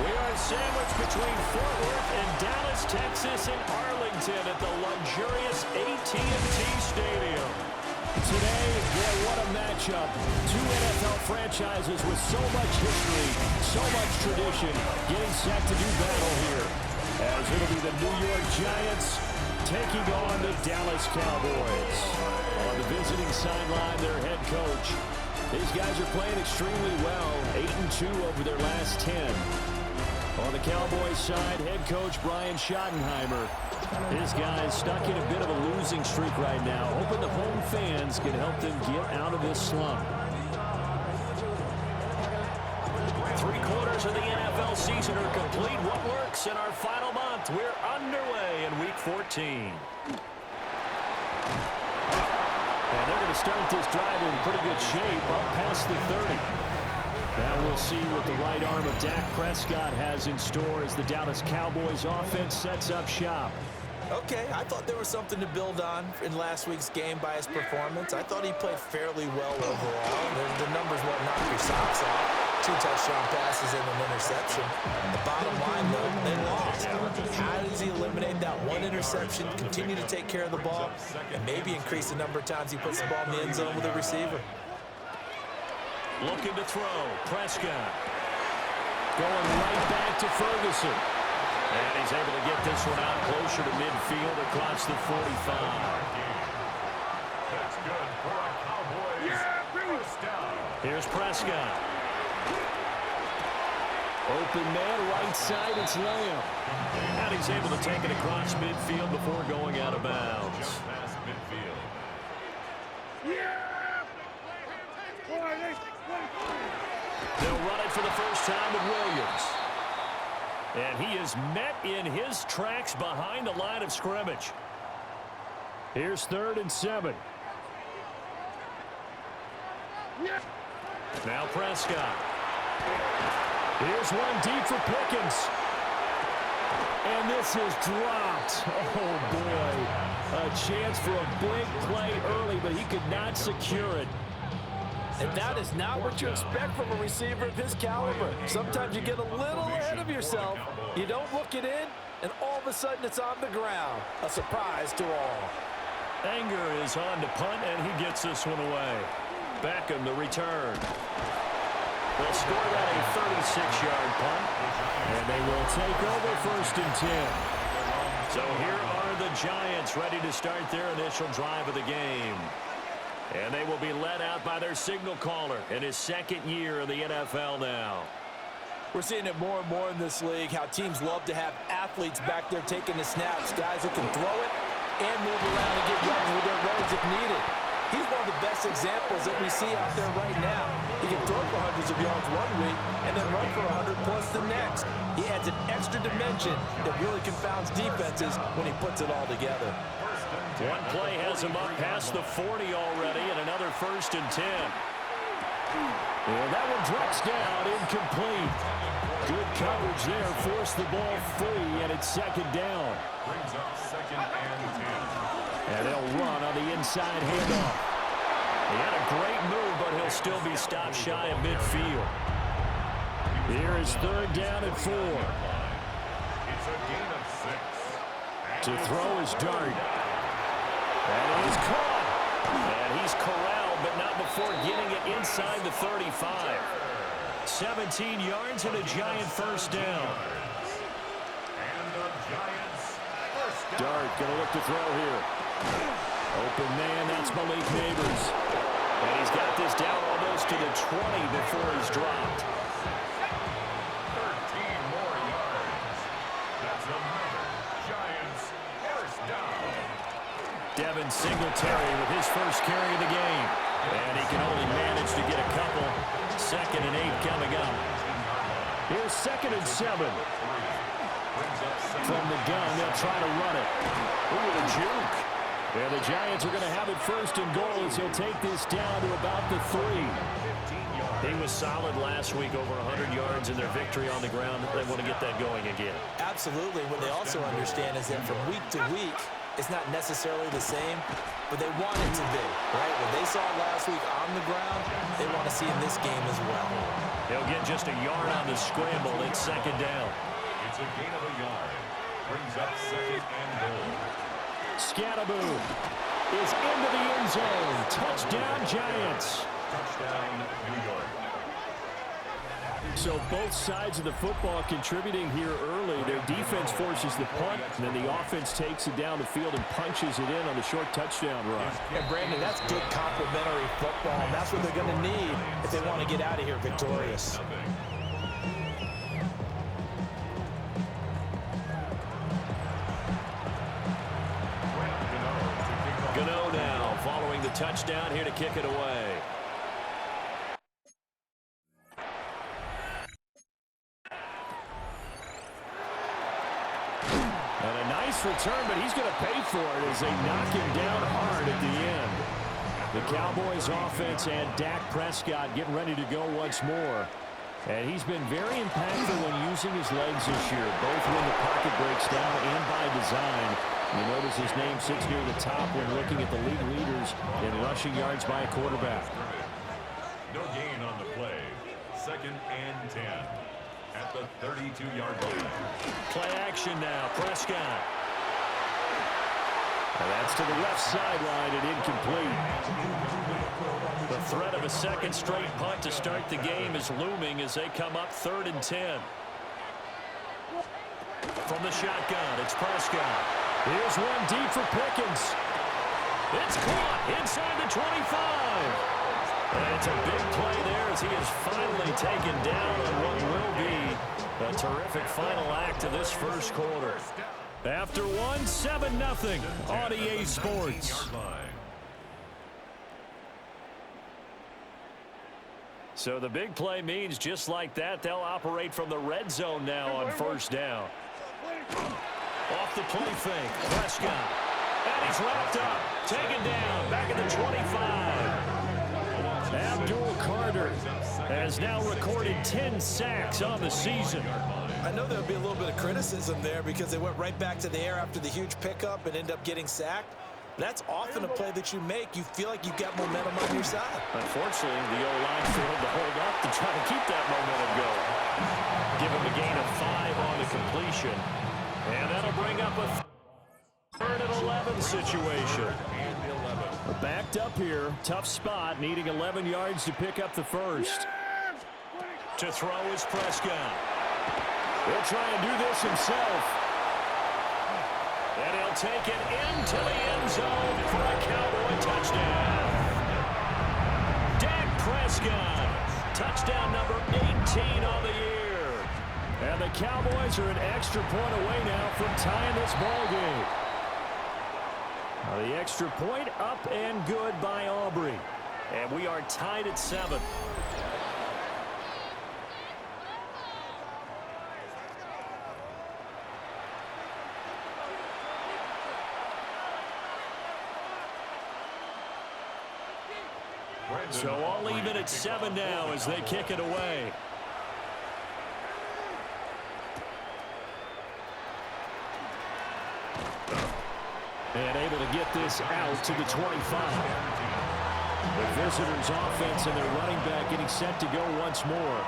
We are sandwiched between Fort Worth and Dallas, Texas, and Arlington at the luxurious AT&T Stadium. Today, boy, what a matchup. Two NFL franchises with so much history, so much tradition, getting set to do battle here. As it'll be the New York Giants taking on the Dallas Cowboys. On the visiting sideline, their head coach. These guys are playing extremely well, 8-2 over their last 10. On the Cowboys side, head coach Brian Schottenheimer. His guys stuck in a bit of a losing streak right now, hoping the home fans can help them get out of this slump. 3 quarters of the NFL season are complete. What works in our final month? We're underway in Week 14. And they're going to start this drive in pretty good shape, up past the 30. Now we'll see what the right arm of Dak Prescott has in store as the Dallas Cowboys offense sets up shop. Okay, I thought there was something to build on in last week's game by his performance. I thought he played fairly well overall. The numbers won't knock your socks off. 2 touchdown passes and an interception. The bottom line, though, they lost. How does he eliminate that one interception, continue to take care of the ball, and maybe increase the number of times he puts the ball in the end zone with a receiver? Looking to throw. Prescott. Going right back to Ferguson. And he's able to get this one out closer to midfield across the 45. That's good for a Cowboys first down. Here's Prescott. Open man, right side, it's Lamb. And he's able to take it across midfield before going out of bounds. Just past midfield. They'll run it for the first time with Williams. And he is met in his tracks behind the line of scrimmage. Here's 3rd and 7. Now Prescott. Here's one deep for Pickens. And this is dropped. Oh, boy. A chance for a big play early, but he could not secure it. And that is not what you expect from a receiver of his caliber. Sometimes you get a little ahead of yourself. You don't look it in, and all of a sudden it's on the ground. A surprise to all. Anger is on to punt, and he gets this one away. Beckham the return. They'll score that a 36-yard punt, and they will take over 1st and 10. So here are the Giants ready to start their initial drive of the game. And they will be led out by their signal caller in his 2nd year in the NFL now. We're seeing it more and more in this league, how teams love to have athletes back there taking the snaps, guys who can throw it and move around and get yards with their legs if needed. He's one of the best examples that we see out there right now. He can throw for hundreds of yards one week and then run for 100+ the next. He adds an extra dimension that really confounds defenses when he puts it all together. One play has him up past the 40 already, and another 1st and 10. Well, that one drops down, incomplete. Good coverage there, forced the ball free, and it's 2nd down. Brings up 2nd and 10. And they'll run on the inside handoff. He had a great move, but he'll still be stopped shy of midfield. Here is 3rd down and 4. It's a gain of 6. To throw his dart. And it is caught. And he's corralled, but not before getting it inside the 35. 17 yards and a Giant 1st down. And the Giants first down. Dart going to look to throw here. Open man, that's Malik Neighbors. And he's got this down almost to the 20 before he's dropped. 13 more yards. That's another Giants first down. Devin Singletary with his first carry of the game. And he can only manage to get a couple. 2nd and 8 coming up. Here's 2nd and 7. From the gun, they'll try to run it. Ooh, the juke. And the Giants are going to have it 1st and goal as he'll take this down to about the 3. He was solid last week, over 100 yards in their victory on the ground. They want to get that going again. Absolutely. What they also understand is that from week to week, it's not necessarily the same, but they want it to be, right? What they saw last week on the ground, they want to see in this game as well. He'll get just a yard on the scramble. It's second down. It's a gain of a yard. Brings up second and goal. Scatterboom is into the end zone. Touchdown, Giants. Touchdown, New York. So both sides of the football contributing here early. Their defense forces the punt, and then the offense takes it down the field and punches it in on the short touchdown run. And Brandon, that's good complementary football. And that's what they're going to need if they want to get out of here victorious. Gano now following the touchdown here to kick it away. And a nice return, but he's going to pay for it as they knock him down hard at the end. The Cowboys offense and Dak Prescott getting ready to go once more. And he's been very impactful when using his legs this year, both when the pocket breaks down and by design. You notice his name sits near the top when looking at the league leaders in rushing yards by a quarterback. No gain on the play. Second and 10 at the 32-yard line. Play action now, Prescott. And that's to the left sideline and incomplete. The threat of a second straight punt to start the game is looming as they come up 3rd and 10. From the shotgun, it's Prescott. Here's one deep for Pickens. It's caught inside the 25. And it's a big play there as he is finally taken down on what will be a terrific final act of this first quarter. After one, 7-0 on EA Sports. So the big play means just like that, they'll operate from the red zone now on first down. Off the play fake, Prescott. And he's wrapped up, taken down, back at the 25. Abdul Carter has now recorded 10 sacks on the season. I know there'll be a little bit of criticism there because they went right back to the air after the huge pickup and end up getting sacked. That's often a play that you make. You feel like you've got momentum on your side. Unfortunately, the O-line failed to hold up to try to keep that momentum going. Give him a gain of 5 on the completion. And that'll bring up a 3rd and 11 situation. Backed up here, tough spot, needing 11 yards to pick up the first. To throw is Prescott. He'll try and do this himself. And he'll take it into the end zone for a Cowboy touchdown. Dak Prescott, touchdown number 18 on the year. And the Cowboys are an extra point away now from tying this ball game. The extra point up and good by Aubrey. And we are tied at 7. So all even at 7 now as they kick it away. And able to get this out to the 25. The visitors' offense and their running back getting set to go once more.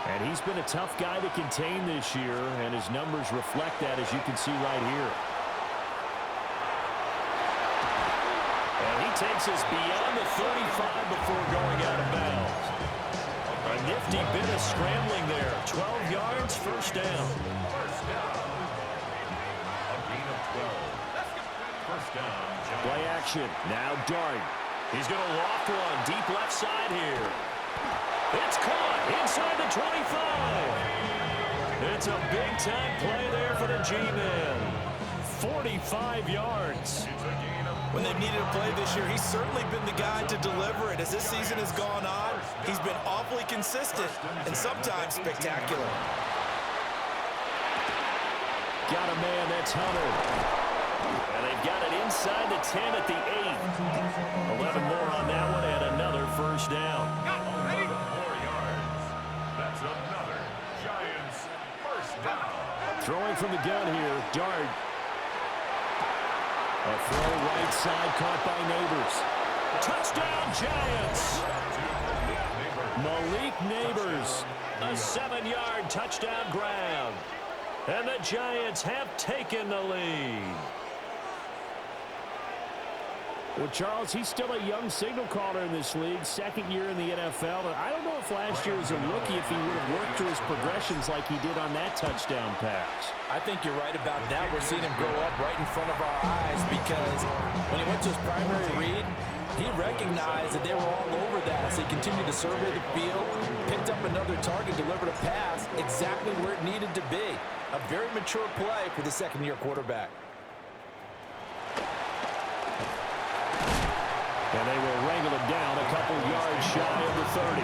And he's been a tough guy to contain this year, and his numbers reflect that, as you can see right here. And he takes us beyond the 35 before going out of bounds. A nifty bit of scrambling there. 12 yards, first down. A gain of 12. First down. Play action. Now Dart. He's going to loft one deep left side here. It's caught inside the 25. It's a big-time play there for the G-Men. 45 yards. When they've needed a play this year, he's certainly been the guy to deliver it. As this season has gone on, he's been awfully consistent and sometimes spectacular. Got a man, that's Hunter. And they've got it inside the 10 at the 8. 11 more on that one and another first down. 4 yards. That's another Giants first down. Throwing from the gun here, Dart. A throw right side caught by Neighbors. Touchdown, Giants! Malik Neighbors, a 7-yard touchdown grab. And the Giants have taken the lead. Well, Charles, he's still a young signal caller in this league, second year in the NFL. And I don't know if last year as a rookie, if he would have worked through his progressions like he did on that touchdown pass. I think you're right about that. We're seeing him grow up right in front of our eyes because when he went to his primary read, he recognized that they were all over that. So he continued to survey the field, picked up another target, delivered a pass exactly where it needed to be. A very mature play for the second-year quarterback. And they will wrangle him down a couple yards shy of the 30.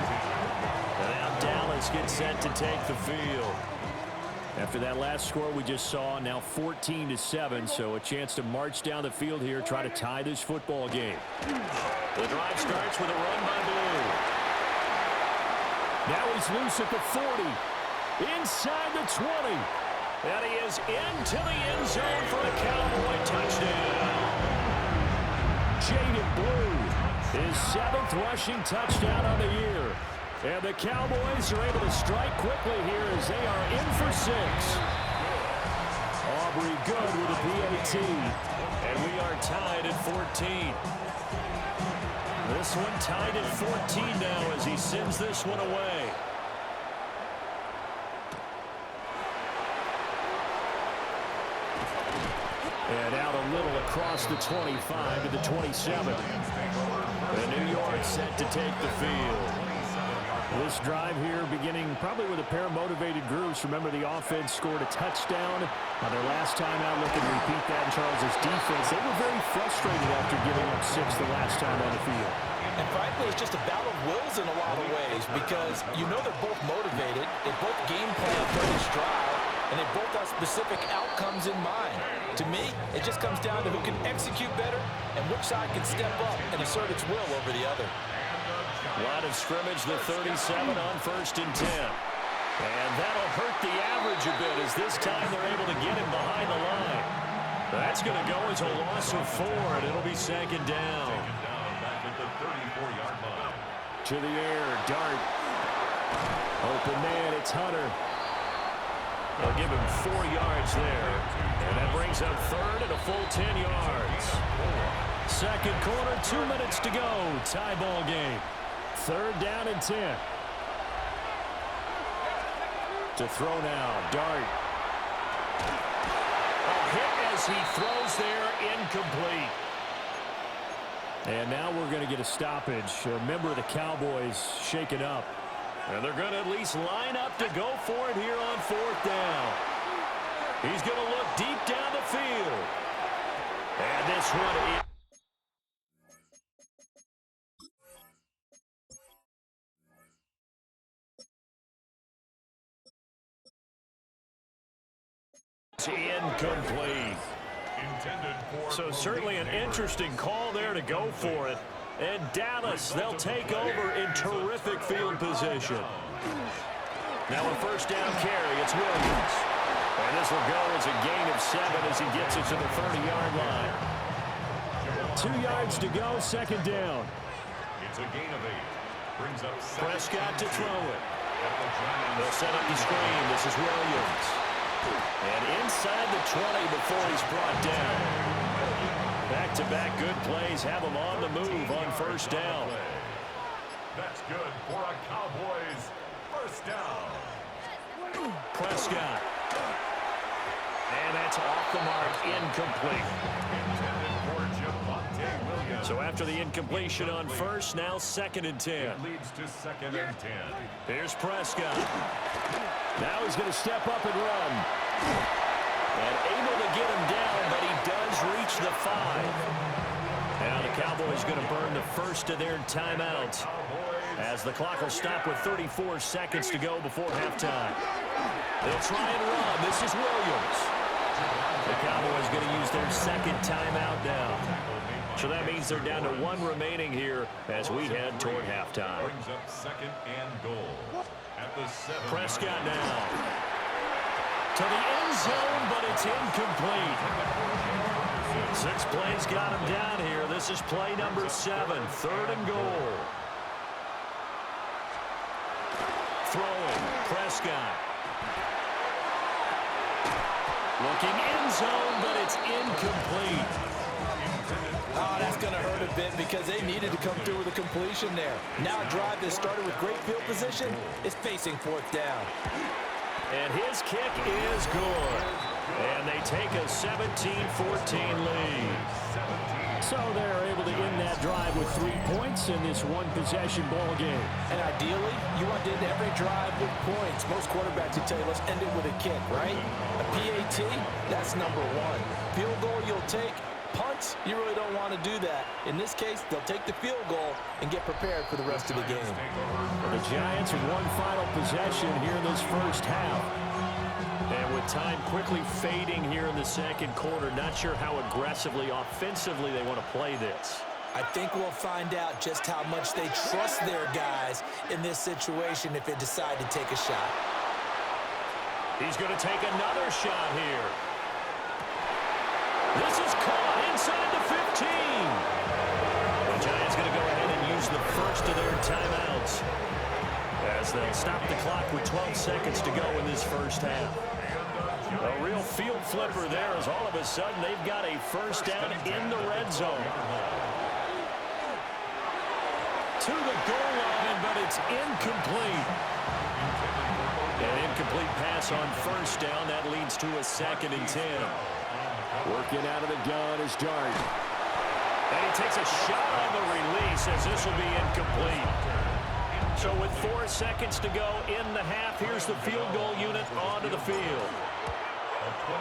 And now Dallas gets set to take the field. After that last score we just saw, now 14-7, so a chance to march down the field here, try to tie this football game. The drive starts with a run by Blue. Now he's loose at the 40, inside the 20. And he is into the end zone for a Cowboy touchdown. Jaden Blue, his 7th rushing touchdown on the year. And the Cowboys are able to strike quickly here as they are in for 6. Aubrey good with a PAT. And we are tied at 14. This one tied at 14 now as he sends this one away. And out a little across the 25 to the 27. And New York set to take the field. This drive here beginning probably with a pair of motivated groups. Remember, the offense scored a touchdown on their last time out. Looking to repeat that in Charles' defense. They were very frustrated after giving up 6 the last time on the field. And frankly, it's just a battle of wills in a lot of ways because you know they're both motivated. They both game plan for each drive, and they both have specific outcomes in mind. To me, it just comes down to who can execute better and which side can step up and assert its will over the other. Line of scrimmage, the 37 on 1st and 10. And that'll hurt the average a bit as this time they're able to get him behind the line. That's going to go as a loss of 4, and it'll be 2nd down. Back at the 34-yard line. To the air, Dart. Open man, it's Hunter. They'll give him 4 yards there. And that brings up 3rd and a full 10 yards. Second quarter, 2 minutes to go. Tie ball game. 3rd down and 10. To throw now, Dart. A hit as he throws there, incomplete. And now we're going to get a stoppage. A member of the Cowboys shaken up. And they're going to at least line up to go for it here on 4th down. He's going to look deep down the field. And this one is incomplete. So certainly an interesting call there to go for it. And Dallas, they'll take over in terrific field position. Now a 1st down carry, it's Williams. And this will go as a gain of 7 as he gets it to the 30-yard line. 2 yards to go, 2nd down. It's a gain of 8. Brings up Prescott to throw it. They'll set up the screen. This is Williams. And inside the 20 before he's brought down. Back-to-back good plays have him on the move on 1st down. That's good for a Cowboys 1st down. Prescott. And that's off the mark, incomplete. So after the incompletion on 1st, now 2nd and 10. It leads to 2nd and 10. Here's Prescott. Now he's going to step up and run. And able to get him down, but he does reach the 5. Now the Cowboys going to burn the first of their timeouts as the clock will stop with 34 seconds to go before halftime. They'll try and run. This is Williams. The Cowboys going to use their 2nd timeout now. So that means they're down to 1 remaining here as we head toward halftime. Brings up 2nd and goal at the 7. Prescott now to the end zone, but it's incomplete. 6 plays got him down here. This is play number 7, 3rd and goal. Prescott. Looking end zone, but it's incomplete. Oh, that's going to hurt a bit because they needed to come through with a completion there. Now a drive that started with great field position is facing fourth down. And his kick is good. And they take a 17-14 lead. So they're able to end that drive with 3 points in this one-possession ball game. And ideally, you want to end every drive with points. Most quarterbacks would tell you, let's end it with a kick, right? A PAT, that's number one. Field goal you'll take. Punts, you really don't want to do that. In this case, they'll take the field goal and get prepared for the rest of the game. The Giants have one final possession here in this first half. And with time quickly fading here in the second quarter, not sure how aggressively, offensively they want to play this. I think we'll find out just how much they trust their guys in this situation if they decide to take a shot. He's going to take another shot here. This is caught inside the 15. The Giants going to go ahead and use the first of their timeouts as they'll stop the clock with 12 seconds to go in this first half. A real field flipper there as all of a sudden they've got a first down in the red zone. To the goal line, but it's incomplete. An incomplete pass on first down. That leads to a 2nd and 10. Working out of the gun is Dart. And he takes a shot on the release as this will be incomplete. So with 4 seconds to go in the half, here's the field goal unit onto the field.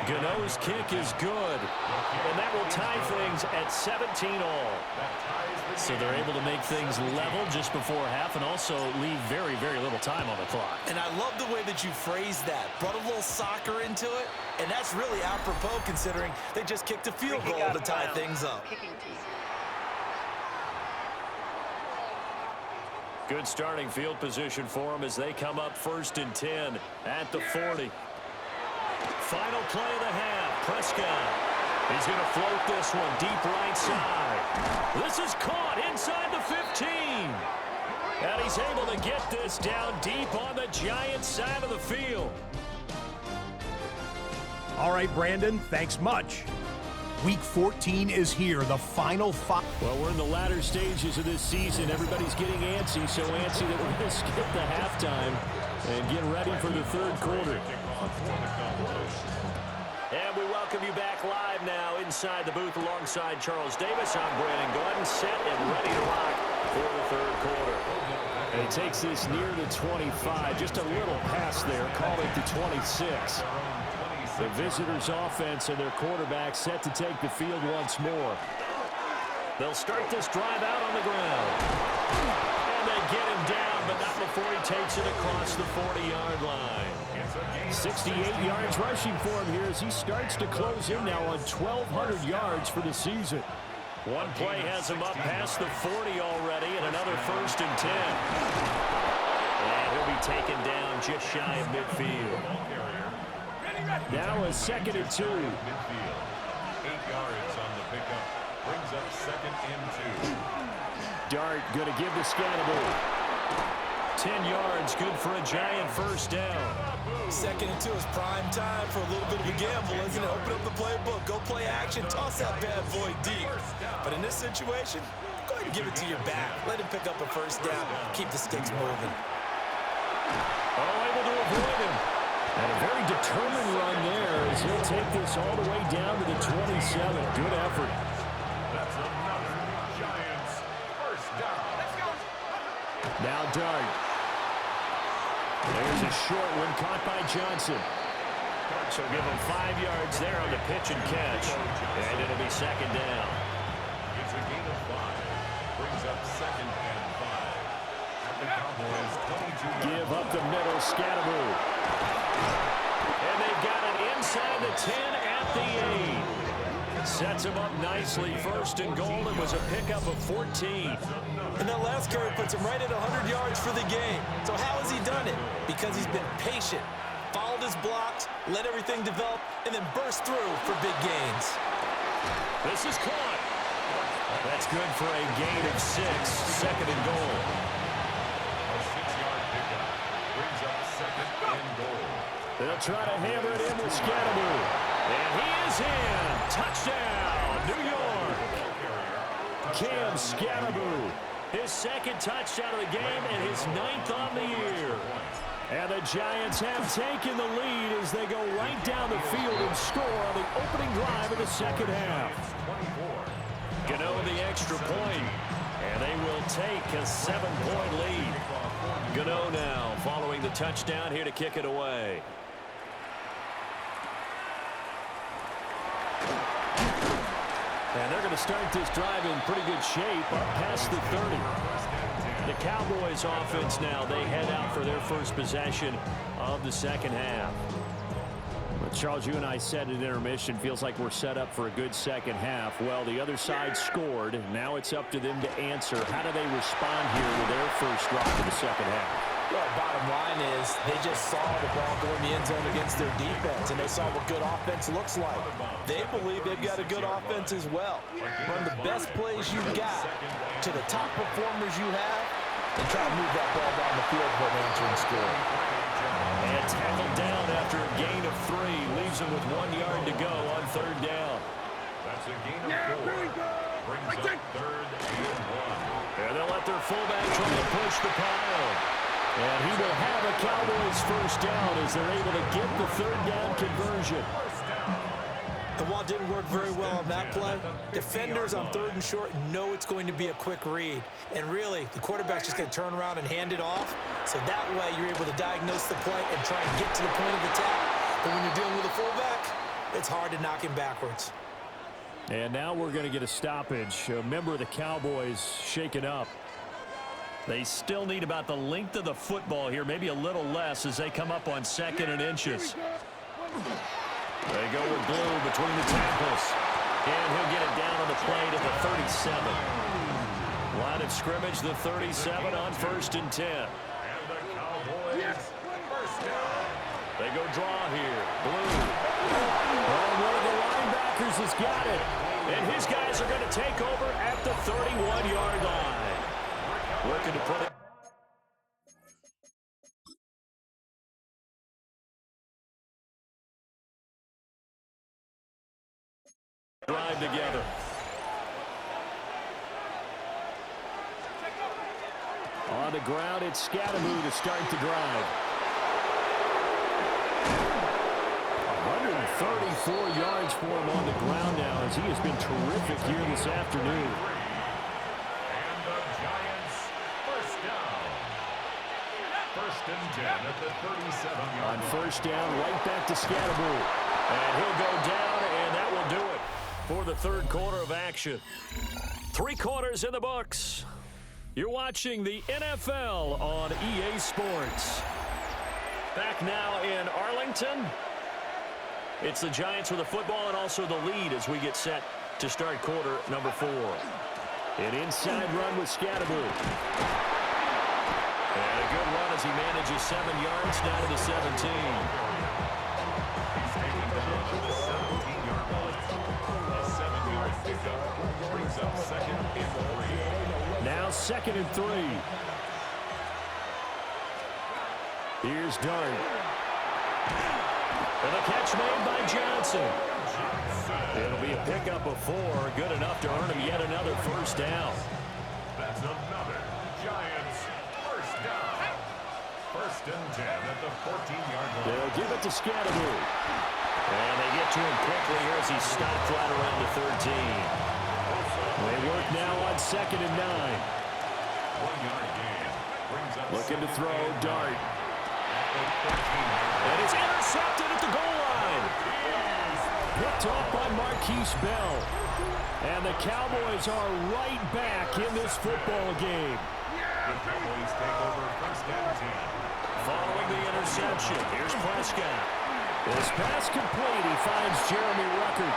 Gano's kick is good. And that will tie things at 17 all. So they're able to make things level just before half and also leave very, very little time on the clock. And I love the way that you phrased that. Brought a little soccer into it, and that's really apropos considering they just kicked a field goal to tie things up. Good starting field position for them as they come up 1st and 10 at the 40. Final play of the half. Prescott. He's going to float this one deep right side. This is caught inside the 15. And he's able to get this down deep on the Giants side of the field. All right, Brandon, thanks much. Week 14 is here, the final 5. Well, we're in the latter stages of this season. Everybody's getting antsy, so antsy that we're going to skip the halftime and get ready for the third quarter. And we welcome you back live now inside the booth alongside Charles Davis. I'm Brandon Gordon, set and ready to rock for the third quarter. And he takes this near the 25, just a little pass there, call it the 26. The visitors' offense and their quarterback set to take the field once more. They'll start this drive out on the ground. And they get him down, but not before he takes it across the 40-yard line. 68 yards rushing for him here as he starts to close in now on 1,200 yards for the season. One play has him up past the 40 already and another 1st and 10. And he'll be taken down just shy of midfield. Now a 2nd and 2. 8 yards on the pickup. Brings up 2nd and 2. Dart going to give the Scannable. 10 yards, good for a Giant first down. 2nd and 2 is prime time for a little bit of a gamble, isn't it? Open up the playbook, go play action, toss that bad boy deep. But in this situation, go ahead and give it to your back. Let him pick up a first down, keep the sticks moving. Oh, able to avoid him. And a very determined run there as he'll take this all the way down to the 27. Good effort. That's another Giants first down. Let's go. Now Dart. There's a short one caught by Johnson. So give him 5 yards there on the pitch and catch. And it'll be 2nd down. It's a gain of 5. Brings up 2nd and 5. At the Cowboys 22. Give up the middle, Scannable. And they've got it inside the 10 at the 8. Sets him up nicely. 1st and goal. It was a pickup of 14. And that last carry puts him right at 100 yards for the game. So how has he done it? Because he's been patient, followed his blocks, let everything develop, and then burst through for big gains. This is caught. That's good for a gain of 6. 2nd and goal. A 6-yard pickup. Brings up 2nd They'll try to hammer it in with Scatteroo. And he is in. Touchdown, New York. Cam Scatteroo, his second touchdown of the game and his 9th on the year. And the Giants have taken the lead as they go right down the field and score on the opening drive of the second half. Gano the extra point, and they will take a 7-point lead. Gano now following the touchdown here to kick it away. And they're going to start this drive in pretty good shape up past the 30. The Cowboys offense now, they head out for their first possession of the second half. But Charles, you and I said at intermission, feels like we're set up for a good second half. Well, the other side scored. Now it's up to them to answer. How do they respond here with their first drive in the second half? Well, bottom line is they just saw the ball go in the end zone against their defense, and they saw what good offense looks like. They believe they've got a good offense as well. Run the best plays you've got to the top performers you have and try to move that ball down the field for an answering score. And tackled down after a gain of 3. Leaves him with 1 yard to go on third down. That's a gain of 4. Brings up third and 1. And they'll let their fullback try to push the pile. And he will have a Cowboys first down as they're able to get the third down conversion. The wall didn't work very well on that play. Defenders on third and short know it's going to be a quick read. And really, the quarterback's just going to turn around and hand it off. So that way, you're able to diagnose the play and try and get to the point of attack. But when you're dealing with a fullback, it's hard to knock him backwards. And now we're going to get a stoppage. A member of the Cowboys shaken up. They still need about the length of the football here, maybe a little less as they come up on 2nd and inches. They go with Blue between the tackles. And he'll get it down on the play to the 37. Line of scrimmage, the 37 on 1st and 10. And the Cowboys first down. They go draw here. Blue. And one of the linebackers has got it. And his guys are going to take over at the 31-yard line. Looking to put it. Drive together. On the ground, it's Scatteroo to start the drive. 134 yards for him on the ground now as he has been terrific here this afternoon. And the Giants first down. 1st and 10 at the 37-yard On line. first down, right back to Scatteroo. And he'll go down, and that will do it for the third quarter of action. 3 quarters in the books. You're watching the NFL on EA Sports. Back now in Arlington. It's the Giants with the football and also the lead as we get set to start quarter number 4. An inside run with Scatteroo. And a good run as he manages 7 yards down to the 17. He's taken down at the 17-yard line. A 7-yard pickup brings up 2nd and 3. Now 2nd and 3. Here's Dart. And a catch made by Johnson. It'll be a pickup of 4. Good enough to earn him yet another first down. That's another Giants first down. 1st and 10 at the 14-yard line. They'll give it to Scatteroo. And they get to him quickly here as he stopped right around the 13. They work now on 2nd and 9. 1-yard gain brings up Looking to throw, Dart. And And it's intercepted at the goal line. Picked off by Marquise Bell. And the Cowboys are right back in this football game. the Cowboys take over 1st and 10. Following the interception, here's Prescott. This pass complete, he finds Jeremy Ruckert.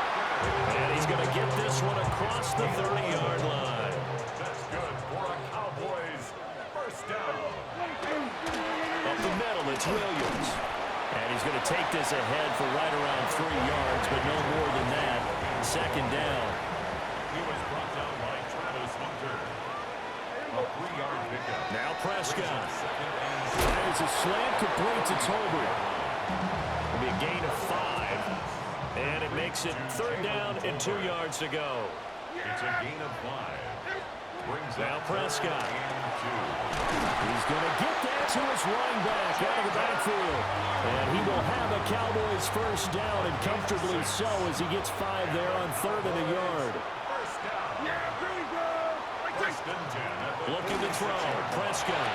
And he's going to get this one across the 30-yard line. That's good for a Cowboys first down. Up the middle, it's Williams. And he's going to take this ahead for right around 3 yards, but no more than that. 2nd down. He was brought down by Travis Hunter. A 3-yard pickup. Now Prescott. 2nd and 6. There's a slant complete to Tolbert. It'll be a gain of 5. And it makes it 3rd down and 2 yards to go. It's a gain of 5. Now Prescott. He's going to get that to his running back out of the backfield. And he will have a Cowboys 1st down, and comfortably so, as he gets 5 there on 3rd and a yard. Looking to throw. Prescott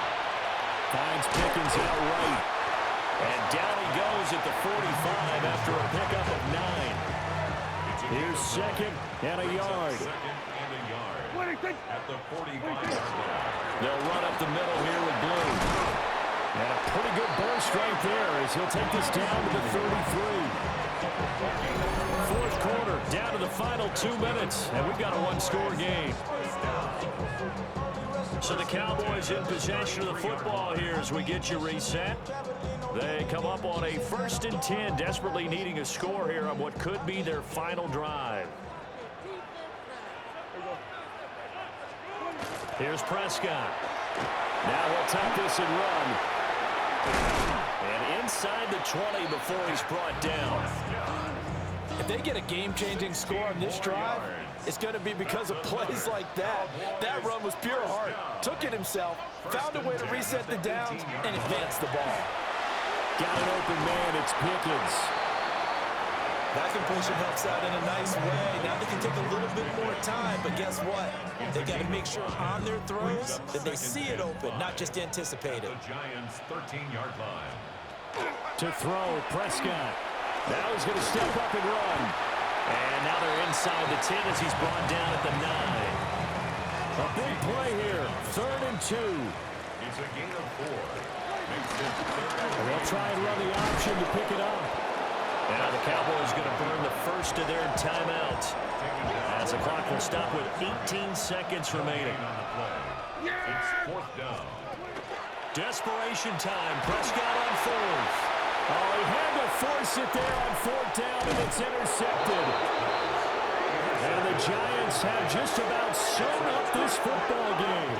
finds Pickens out right. And down he goes at the 45 after a pickup of 9. Here's 2nd and a yard. At the 45-yard line. They'll run up the middle here with Blue. And a pretty good burst right there as he'll take this down to the 33. 4th quarter, down to the final 2 minutes, and we've got a 1-score game. So the Cowboys in possession of the football here as we get you reset. They come up on a 1st and 10, desperately needing a score here on what could be their final drive. Here's Prescott. Now he'll tuck this and run. And inside the 20 before he's brought down. If they get a game-changing score on this drive, it's going to be because of plays like that. That run was pure heart. Took it himself, found a way to reset the downs, and advance the ball. Got an open man. It's Pickens. That completion helps out in a nice way. Now they can take a little bit more time, but guess what? They got to make sure on their throws that they see it open, not just anticipate it. The Giants' 13-yard line. To throw, Prescott. Now he's going to step up and run. And now they're inside the 10 as he's brought down at the 9. A big play here. 3rd and 2. It's a gain of 4. Makes it 3rd. And they'll try and run the option to pick it up. Now the Cowboys going to burn the first of their timeouts as the clock will stop with 18 seconds remaining. It's 4th down. Desperation time. Prescott on 4th. Oh, he had to force it there on 4th down, and it's intercepted. And the Giants have just about sewn up this football game.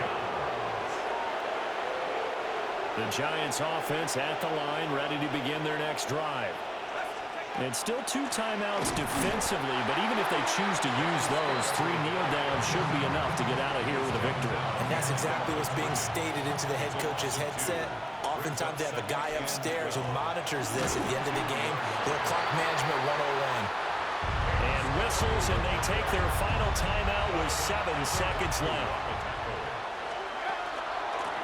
The Giants offense at the line, ready to begin their next drive. And still 2 timeouts defensively, but even if they choose to use those, 3 kneel downs should be enough to get out of here with a victory. And that's exactly what's being stated into the head coach's headset. Oftentimes they have a guy upstairs who monitors this at the end of the game. Their clock management 101. And whistles, and they take their final timeout with 7 seconds left.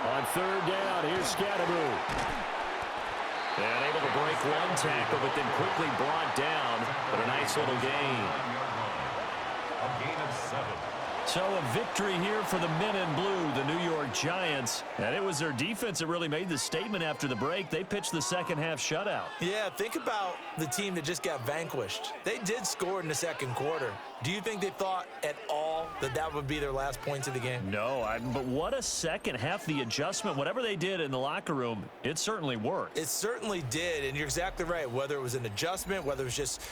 On 3rd down, here's Scatteroo. And able to break 1 tackle, but then quickly brought down. But a nice little gain. A gain of 7. So a victory here for the men in blue, the New York Giants. And it was their defense that really made the statement after the break. They pitched the second-half shutout. Yeah, think about the team that just got vanquished. They did score in the 2nd quarter. Do you think they thought at all that that would be their last points of the game? No, but what a second half. The adjustment, whatever they did in the locker room, it certainly worked. It certainly did, and you're exactly right. Whether it was an adjustment, whether it was just